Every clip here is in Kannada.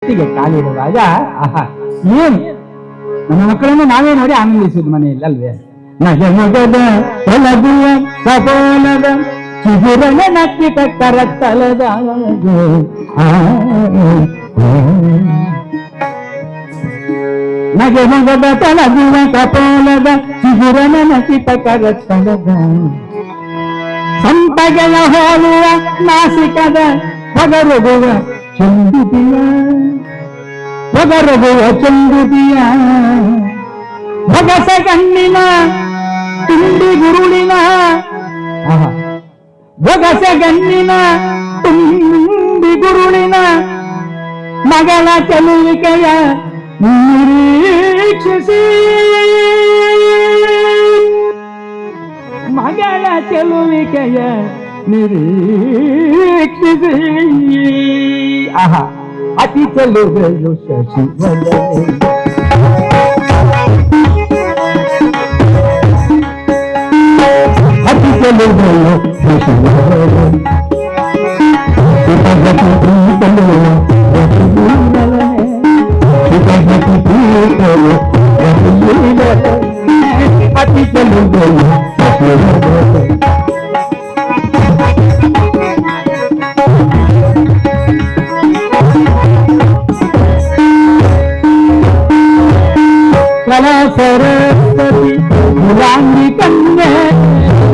ಹೊತ್ತಿಗೆ ಕಾಲಿಡುವಾಗ ಆಹಾ ಏನು ನಮ್ಮ ಮಕ್ಕಳನ್ನು ನಾವೇ ನೋಡಿ ಆನಂದಿಸುವುದು ಮನೆಯಲ್ಲಿ ಅಲ್ವೇ. ನಗಮಗದ ತೊಲಗುವ ಕಪೋಲದ ಚಿಗುರನ ನಕ್ಕಿಟ ಕರತ್ತಲದ ನಗಮಗದ ತೊಲಗುವ ಕಪೋಲದ ಚಿಗುರನ ನಕ್ಕಿಟ ಕರತ್ತಲದ ಸಂಪಗೆಯ ಹೋಲುವ ನಾಸಿಕದ ಹೊಗರುಗುವ ಚಂದುತಿಯ ಹೊಗರುಗುವ ಚಂದುತಿಯ ಹೊಗಸ ಕಣ್ಣಿನ ತುಂಬಿ ಗುರುಳಿನ ಹೊಗಸ ಗಣ್ಣಿನ ತುಂಬಿ ಗುರುಳಿನ ಮಗಳ ಚೆಲುವಿಕೆಯ ನಿರೀಕ್ಷಿಸಿ ಮಗಳ ಚೆಲುವಿಕೆಯ ನಿರೀಕ್ಷಿಸಿ ಆಹಾ ಅತಿ ಚೆಲುವೆಯು ಶಶಿವದನೆ ಅತಿ ಚೆಲುವೆಯು ಶಶಿವದನೆ ಅತಿ ಚೆಲುವೆಯು ಕಲಾ ಸರಸ್ವತಿ ಮುರಾಂಗಿ ಕನ್ಯೆ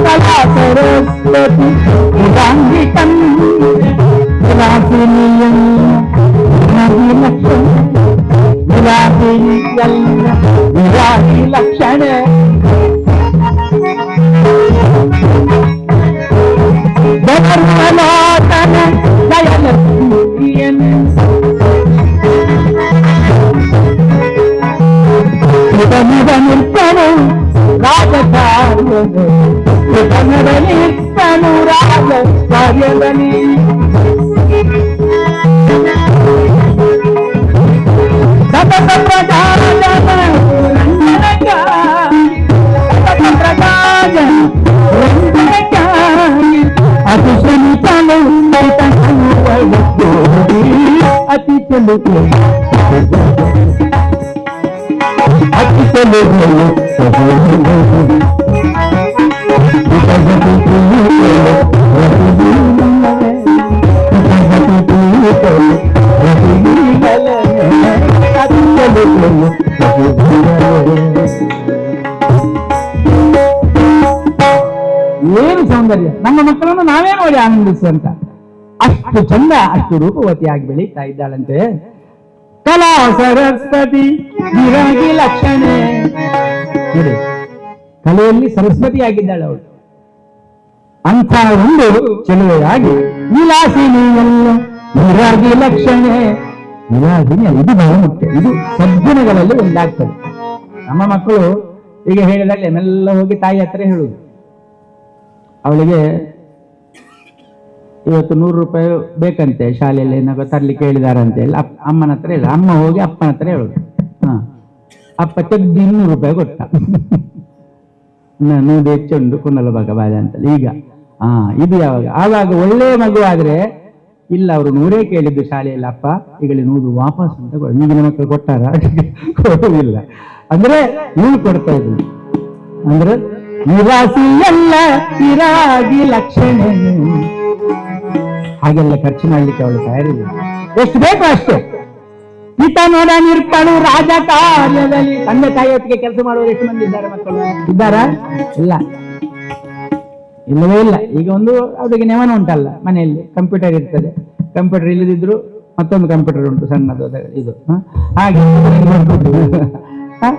ಕಲಾ ಸರಸ್ವತಿ ಮುರಾಂಗಿ ಕನ್ಯೆ ವಿರಾಗಿ ಲಕ್ಷಣ ಧರ್ಮನಾಥನ ಜಯಲಕ್ಷ್ಮಿಯನು ನಿರ್ಪನು ರಾಜಕಾರ್ಯದ ನಿರ್ಪನು ರಾಜ ಕಾರ್ಯದಲ್ಲಿ ಸತತ ಪ್ರಜಾಜನ ಅತಿ ಶ್ರಮಿಸಲು ಅತಿ ಚೆಲುವೆ ಅತಿ ಚೆಲುವೆ ಏನು ಸೌಂದರ್ಯ ನಮ್ಮ ಮಕ್ಕಳನ್ನು ನಾವೇ ನೋಡಿ ಆನಂದಿಸುವಂತ ಅಷ್ಟು ಚಂದ ಅಷ್ಟು ರೂಪವತಿಯಾಗಿ ಬೆಳೀತಾ ಇದ್ದಾಳಂತೆ. ಕಲಾ ಸರಸ್ವತಿ ವಿರಾಗಿ ಲಕ್ಷಣೆ ನೋಡಿ ಕಲೆಯಲ್ಲಿ ಸರಸ್ವತಿಯಾಗಿದ್ದಾಳೆ ಅವಳು. ಅಂಥ ಒಂದು ಚೆಲುವೆಯಾಗಿ ವಿಲಾಸಿನಿಯಲ್ಲ ವಿರಾಗಿ ಲಕ್ಷಣೆ ವಿಲಾಸಿನಿ ಇದು ಬಹಳ ಮುಖ್ಯ. ಇದು ಸದ್ಗುಣಗಳಲ್ಲಿ ಒಂದಾಗ್ತದೆ. ನಮ್ಮ ಮಕ್ಕಳು ಈಗ ಹೇಳಿದಾಗಲೇ ಮೆಲ್ಲ ಹೋಗಿ ತಾಯಿ ಹತ್ರ ಹೇಳುದು ಅವಳಿಗೆ ಇವತ್ತು 100 ರೂಪಾಯಿ ಬೇಕಂತೆ ಶಾಲೆಯಲ್ಲಿ ಏನಾಗ ತರ್ಲಿಕ್ಕೆ ಹೇಳಿದಾರಂತೆ ಹೇಳಿ ಅಮ್ಮನ ಹತ್ರ ಹೇಳ ಅಮ್ಮ ಹೋಗಿ ಅಪ್ಪನ ಹತ್ರ ಹೇಳುದು ಅಪ್ಪ ತೆಗ್ದು 200 ರೂಪಾಯಿ ಕೊಟ್ಟ ನಾನು ಹೆಚ್ಚುಂಡು ಕುನ್ನಲ ಭಗವಾದ ಅಂತೇಳಿ. ಈಗ ಇದು ಯಾವಾಗ ಆವಾಗ ಒಳ್ಳೆಯ ಮಗು ಆದ್ರೆ ಇಲ್ಲ ಅವರು 100 ಕೇಳಿದ್ದು ಶಾಲೆಯಲ್ಲಿ ಅಪ್ಪ ಈಗಲೇ 100 ವಾಪಸ್ ಅಂತ ಈಗಿನ ಮಕ್ಕಳು ಕೊಟ್ಟಾರ ಕೊಡುವುದಿಲ್ಲ ಅಂದ್ರೆ ನೀವು ಕೊಡ್ತಾ ಇದ್ರು ಅಂದ್ರೆ ನಿರಾಸಿ ಎಲ್ಲ ವಿರಾಗಿ ಲಕ್ಷಣ ಹಾಗೆಲ್ಲ ಖರ್ಚು ಮಾಡ್ಲಿಕ್ಕೆ ಅವಳು ತಯಾರಿಲ್ಲ. ಎಷ್ಟು ಬೇಕು ಅಷ್ಟೇ. ಈತ ನೋಡ ನಿರ್ಪಣು ರಾಜಕಾರ್ಯದಲ್ಲಿ ತಂದೆ ತಾಯಿ ಹೊತ್ತಿಗೆ ಕೆಲಸ ಮಾಡುವವರು ಎಷ್ಟು ಮಂದಿ ಇದ್ದಾರೆ ಮಕ್ಕಳು ಇದ್ದಾರಾ? ಇಲ್ಲ, ಇಲ್ಲವೇ ಇಲ್ಲ. ಈಗ ಒಂದು ಅವರಿಗೆ ನೆವನ ಉಂಟಲ್ಲ ಮನೆಯಲ್ಲಿ ಕಂಪ್ಯೂಟರ್ ಇರ್ತದೆ, ಕಂಪ್ಯೂಟರ್ ಇಲ್ಲದಿದ್ರು ಮತ್ತೊಂದು ಕಂಪ್ಯೂಟರ್ ಉಂಟು ಸಣ್ಣದು ಇದು ಹಾಗೆ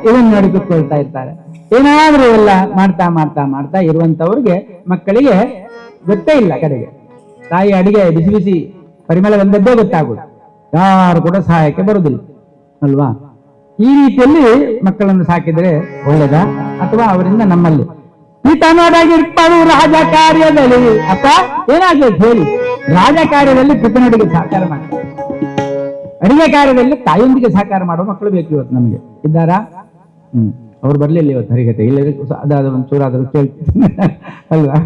ಇದನ್ನು ನೋಡಿ ಕೂತ್ಕೊಳ್ತಾ ಇರ್ತಾರೆ. ಏನಾದ್ರೂ ಎಲ್ಲ ಮಾಡ್ತಾ ಮಾಡ್ತಾ ಮಾಡ್ತಾ ಇರುವಂತವ್ರಿಗೆ ಮಕ್ಕಳಿಗೆ ಗೊತ್ತೇ ಇಲ್ಲ ಕಡೆಗೆ ತಾಯಿ ಅಡಿಗೆ ಬಿಸಿ ಬಿಸಿ ಪರಿಮಳ ಬಂದದ್ದೇ ಗೊತ್ತಾಗುದು, ಯಾರು ಕೂಡ ಸಹಾಯಕ್ಕೆ ಬರುದಿಲ್ಲ ಅಲ್ವಾ? ಈ ರೀತಿಯಲ್ಲಿ ಮಕ್ಕಳನ್ನು ಸಾಕಿದ್ರೆ ಒಳ್ಳೇದಾ ಅಥವಾ ಅವರಿಂದ ನಮ್ಮಲ್ಲಿ ಪಿತನೊಡಗಿರ್ಪರು ರಾಜಕಾರ್ಯದಲ್ಲಿ ಅಪ್ಪ ಏನಾಗ್ಬೇಕು ಹೇಳಿ, ರಾಜಕಾರ್ಯದಲ್ಲಿ ಪಿತನೊಡಿಗೆ ಸಹಕಾರ ಮಾಡ್ತಾರೆ, ಅಡಿಗೆ ಕಾರ್ಯದಲ್ಲಿ ತಾಯಿಯೊಂದಿಗೆ ಸಹಕಾರ ಮಾಡುವ ಮಕ್ಕಳು ಬೇಕು ಇವತ್ತು ನಮಗೆ. ಇದ್ದಾರಾ? ಅವ್ರು ಬರ್ಲಿಲ್ಲ ಇವತ್ತು ಹರಿಕತೆ, ಇಲ್ಲದ್ರೆ ಅದಾದ ಒಂದು ಚೂರಾದರೂ ಕೇಳ್ತೀನಿ ಅಲ್ವಾ?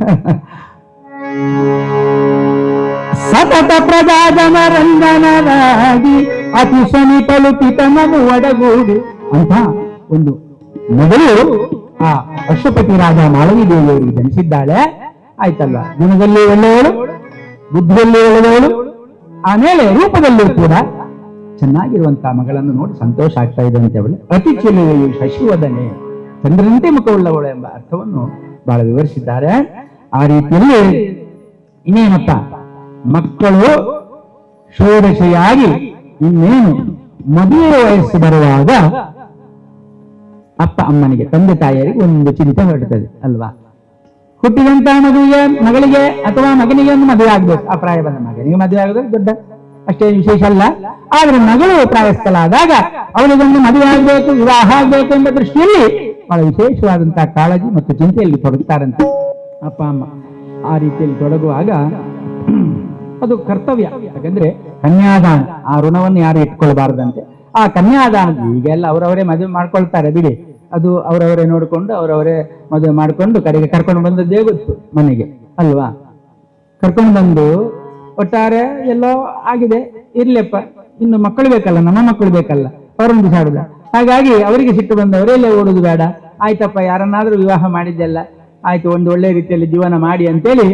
ಸತತ ಪ್ರಜಾ ಜನರಂಜನರಾಗಿ ಅತಿ ಸಮೀಪಲು ಪಿತನನು ಒಡಗೂಡು ಅಂತ ಒಂದು ಮೊದಲು ಆ ಅಶ್ವಪತಿ ರಾಜ ಮಾಳವಿ ದೇವಿಯವರಿಗೆ ಜನಿಸಿದ್ದಾಳೆ. ಆಯ್ತಲ್ವ, ಗುಣದಲ್ಲಿ ಒಳ್ಳೆಯವಳು, ಬುದ್ಧಿಯಲ್ಲಿ ಒಳ್ಳೆಯವಳು, ಆಮೇಲೆ ರೂಪದಲ್ಲೂ ಕೂಡ ಚೆನ್ನಾಗಿರುವಂತಹ ಮಗಳನ್ನು ನೋಡಿ ಸಂತೋಷ ಆಗ್ತಾ ಇದೆ ಅಂತ ಹೇಳಿ ಅತಿ ಚೆಲುವೆಯು ಶಶಿವದನೆ, ಚಂದ್ರನಂತೆ ಮುಖವುಳ್ಳವಳು ಎಂಬ ಅರ್ಥವನ್ನು ಬಹಳ ವಿವರಿಸಿದ್ದಾರೆ. ಆ ರೀತಿಯಲ್ಲಿ ಇನ್ನೇನಪ್ಪ, ಮಕ್ಕಳು ಷೋಡಶಿಯಾಗಿ ಇನ್ನೇನು ಮದುವೆ ವಯಸ್ಸು ಬರುವಾಗ ಅಪ್ಪ ಅಮ್ಮನಿಗೆ, ತಂದೆ ತಾಯಿಯರಿಗೆ ಒಂದು ಚಿಂತೆ ಹೊರಡ್ತದೆ ಅಲ್ವಾ. ಹುಟ್ಟಿದಂತಹ ಮಗಳಿಗೆ ಅಥವಾ ಮಗನಿಗೆ ಒಂದು ಮದುವೆ ಆಗ್ಬೇಕು. ಆ ಪ್ರಾಯ ಬಂದ ಮಗನಿಗೆ ಮದುವೆ ಆಗೋದು ದೊಡ್ಡ ಅಷ್ಟೇ ವಿಶೇಷ ಅಲ್ಲ. ಆದ್ರೆ ಮಗಳು ಪ್ರಾಯಸ್ಥಳಾದಾಗ ಅವಳಿಗೊಂದು ಮದುವೆ ಆಗ್ಬೇಕು, ವಿವಾಹ ಆಗ್ಬೇಕು ಎಂಬ ದೃಷ್ಟಿಯಲ್ಲಿ ಬಹಳ ವಿಶೇಷವಾದಂತಹ ಕಾಳಜಿ ಮತ್ತು ಚಿಂತೆಯಲ್ಲಿ ತೊಡಗುತ್ತಾರಂತೆ ಅಪ್ಪ ಅಮ್ಮ. ಆ ರೀತಿಯಲ್ಲಿ ತೊಡಗುವಾಗ ಅದು ಕರ್ತವ್ಯ. ಯಾಕಂದ್ರೆ ಕನ್ಯಾದಾನ, ಆ ಋಣವನ್ನು ಯಾರು ಇಟ್ಕೊಳ್ಬಾರ್ದಂತೆ. ಆ ಕನ್ಯಾದಾನ ಈಗೆಲ್ಲ ಅವರವರೇ ಮದುವೆ ಮಾಡ್ಕೊಳ್ತಾರೆ ಬಿಡಿ, ಅದು ಅವರವರೇ ನೋಡಿಕೊಂಡು ಅವರವರೇ ಮದುವೆ ಮಾಡಿಕೊಂಡು ಕಡೆಗೆ ಕರ್ಕೊಂಡು ಬಂದದ್ದೇ ಗೊತ್ತು ಮನೆಗೆ ಅಲ್ವಾ. ಕರ್ಕೊಂಡು ಬಂದು ಒಟ್ಟಾರೆ ಎಲ್ಲೋ ಆಗಿದೆ, ಇರ್ಲಿಯಪ್ಪ, ಇನ್ನು ಮಕ್ಕಳು ಬೇಕಲ್ಲ, ನಮ್ಮ ಮಕ್ಕಳು ಬೇಕಲ್ಲ, ಅವರನ್ನು ಬಿಸಾಡುದ. ಹಾಗಾಗಿ ಅವರಿಗೆ ಸಿಟ್ಟು ಬಂದವರೇ ಎಲ್ಲೇ ಓಡುದು ಬೇಡ, ಆಯ್ತಪ್ಪ ಯಾರನ್ನಾದ್ರೂ ವಿವಾಹ ಮಾಡಿದ್ದೆಲ್ಲ ಆಯ್ತು, ಒಂದು ಒಳ್ಳೆ ರೀತಿಯಲ್ಲಿ ಜೀವನ ಮಾಡಿ ಅಂತೇಳಿ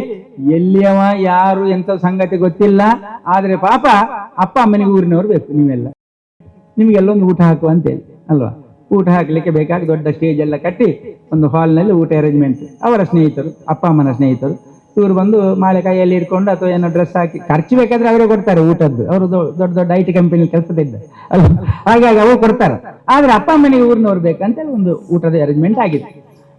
ಎಲ್ಲಿಯವ ಯಾರು ಎಂತ ಸಂಗತಿ ಗೊತ್ತಿಲ್ಲ. ಆದ್ರೆ ಪಾಪ ಅಪ್ಪ ಅಮ್ಮನಿಗೆ ಊರಿನವರು ಬೇಕು, ನೀವೆಲ್ಲ ನಿಮ್ಗೆಲ್ಲೊಂದು ಊಟ ಹಾಕುವ ಅಂತೇಳಿ ಅಲ್ವಾ. ಊಟ ಹಾಕ್ಲಿಕ್ಕೆ ಬೇಕಾಗಿ ದೊಡ್ಡ ಸ್ಟೇಜ್ ಎಲ್ಲ ಕಟ್ಟಿ ಒಂದು ಹಾಲ್ನಲ್ಲಿ ಊಟ ಅರೇಂಜ್ಮೆಂಟ್. ಅವರ ಸ್ನೇಹಿತರು, ಅಪ್ಪ ಅಮ್ಮನ ಸ್ನೇಹಿತರು, ಇವರು ಬಂದು ಮಾಲೆ ಕೈಯಲ್ಲಿ ಇಟ್ಕೊಂಡು ಅಥವಾ ಏನೋ ಡ್ರೆಸ್ ಹಾಕಿ, ಖರ್ಚು ಬೇಕಾದ್ರೆ ಅವರೇ ಕೊಡ್ತಾರೆ ಊಟದ್ದು. ಅವರು ದೊಡ್ಡ ದೊಡ್ಡ IT ಕಂಪನಿ ಕೆಲಸದಿದ್ದ ಅಲ್ಲ, ಹಾಗಾಗಿ ಅವರು ಕೊಡ್ತಾರೆ. ಆದ್ರೆ ಅಪ್ಪ ಅಮ್ಮನಿಗೆ ಊರಿನವ್ರು ಬೇಕಂತೇಳಿ ಒಂದು ಊಟದ ಅರೇಂಜ್ಮೆಂಟ್ ಆಗಿದೆ.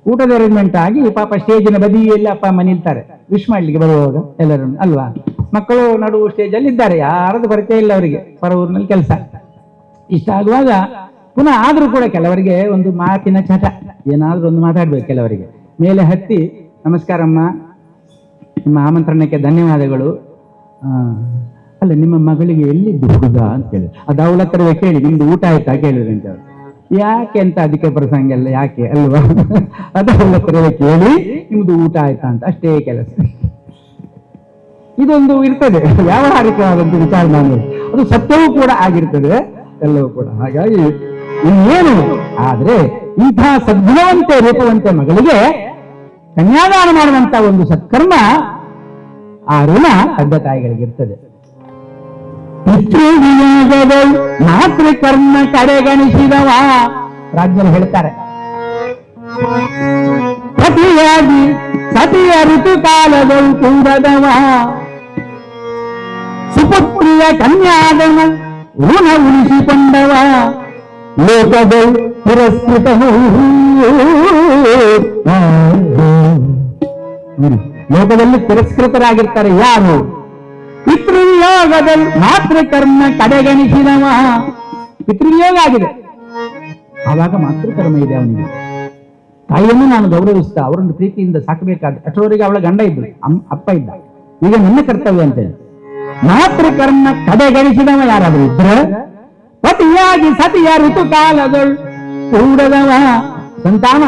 ಊಟದ ಅರೇಂಜ್ಮೆಂಟ್ ಆಗಿ ಪಾಪ ಸ್ಟೇಜಿನ ಬದಿಯಲ್ಲಿ ಅಪ್ಪ ಅಮ್ಮ ನಿಲ್ತಾರೆ ವಿಶ್ ಮಾಡ್ಲಿಕ್ಕೆ ಬರುವಾಗ ಎಲ್ಲರೂ ಅಲ್ವಾ. ಮಕ್ಕಳು ನಡುವು ಸ್ಟೇಜ್ ಅಲ್ಲಿ ಇದ್ದಾರೆ, ಯಾರದ್ದು ಪರಿಚಯ ಇಲ್ಲ ಅವರಿಗೆ, ಹೊರ ಊರಿನಲ್ಲಿ ಕೆಲಸ. ಇಷ್ಟ ಆಗುವಾಗ ಪುನಃ ಆದ್ರೂ ಕೂಡ ಕೆಲವರಿಗೆ ಒಂದು ಮಾತಿನ ಚಟ, ಏನಾದ್ರೂ ಒಂದು ಮಾತಾಡ್ಬೇಕು. ಕೆಲವರಿಗೆ ಮೇಲೆ ಹತ್ತಿ, ನಮಸ್ಕಾರಮ್ಮ, ನಿಮ್ಮ ಆಮಂತ್ರಣಕ್ಕೆ ಧನ್ಯವಾದಗಳು, ಅಲ್ಲ ನಿಮ್ಮ ಮಗಳಿಗೆ ಎಲ್ಲಿದ್ದು ಹುಡುಗ ಅಂತ ಹೇಳಿ, ಅದು ಅವಳ ಹತ್ರವೇ ಕೇಳಿ, ನಿಮ್ದು ಊಟ ಆಯ್ತಾ ಕೇಳಿದ್ರಿ ಅಂತ ಅವ್ರು. ಯಾಕೆ ಅಂತ ಅದಕ್ಕೆ ಪ್ರಸಂಗ ಎಲ್ಲ ಯಾಕೆ ಅಲ್ವಾ, ಅದು ಅವಳ ಹತ್ರವೇ ಕೇಳಿ ನಿಮ್ದು ಊಟ ಆಯ್ತಾ ಅಂತ, ಅಷ್ಟೇ ಕೆಲಸ. ಇದೊಂದು ಇರ್ತದೆ ವ್ಯಾವಹಾರಿಕವಾದಂತ ವಿಚಾರ, ನಾನು ಅದು ಸತ್ಯವೂ ಕೂಡ ಆಗಿರ್ತದೆ ಎಲ್ಲವೂ ಕೂಡ. ಹಾಗಾಗಿ ಇನ್ನೇನು, ಆದ್ರೆ ಇಂತಹ ಸದ್ಗುಣವಂತೆ ರೂಪವಂತೆ ಮಗಳಿಗೆ ಕನ್ಯಾದಾನ ಮಾಡುವಂತ ಒಂದು ಸತ್ಕರ್ಮ, ಆ ಋಣ ತಂದೆ ತಾಯಿಗಳಿಗಿರ್ತದೆ. ಮಾತೃಕರ್ಮ ಕಡೆಗಣಿಸಿದವ ರಾಜ್ಯರು ಹೇಳ್ತಾರೆ. ಪತಿಯಾಗಿ ಸತಿಯ ಋತುಕಾಲದಲ್ಲಿ ಕೂಡದವ, ಸುಪುತ್ರಿಯ ಕನ್ಯಾದನ ಋಣ ಉಳಿಸಿಕೊಂಡವ, ಲೋಕದಲ್ಲಿ ಪುರಸ್ಕೃತನು. ಲೋಕದಲ್ಲಿ ತಿರಸ್ಕೃತರಾಗಿರ್ತಾರೆ ಯಾರು? ಪಿತೃಯೋಗದಲ್ಲಿ ಮಾತೃಕರ್ಮ ಕಡೆಗಣಿಸಿದವ. ಪಿತೃಯೋಗ ಆಗಿದೆ, ಆವಾಗ ಮಾತೃಕರ್ಮ ಇದೆ ಅವನಿಗೆ. ತಾಯಿಯನ್ನು ನಾನು ಗೌರವಿಸ್ತಾ ಅವರನ್ನು ಪ್ರೀತಿಯಿಂದ ಸಾಕಬೇಕಾದ. ಅಷ್ಟರವರೆಗೆ ಅವಳ ಗಂಡ ಇದ್ದ, ಅಪ್ಪ ಇದ್ದ, ಈಗ ನನ್ನ ಕರ್ತವ್ಯ ಅಂತ ಹೇಳಿ ಮಾತೃಕರ್ಮ ಕಡೆಗಣಿಸಿದವ ಯಾರಾದ್ರೂ ಇದ್ರೆ, ಪತಿಯಾಗಿ ಸತಿಯ ಋತುಕಾಲದಳು ಕೂಡದವ, ಸಂತಾನ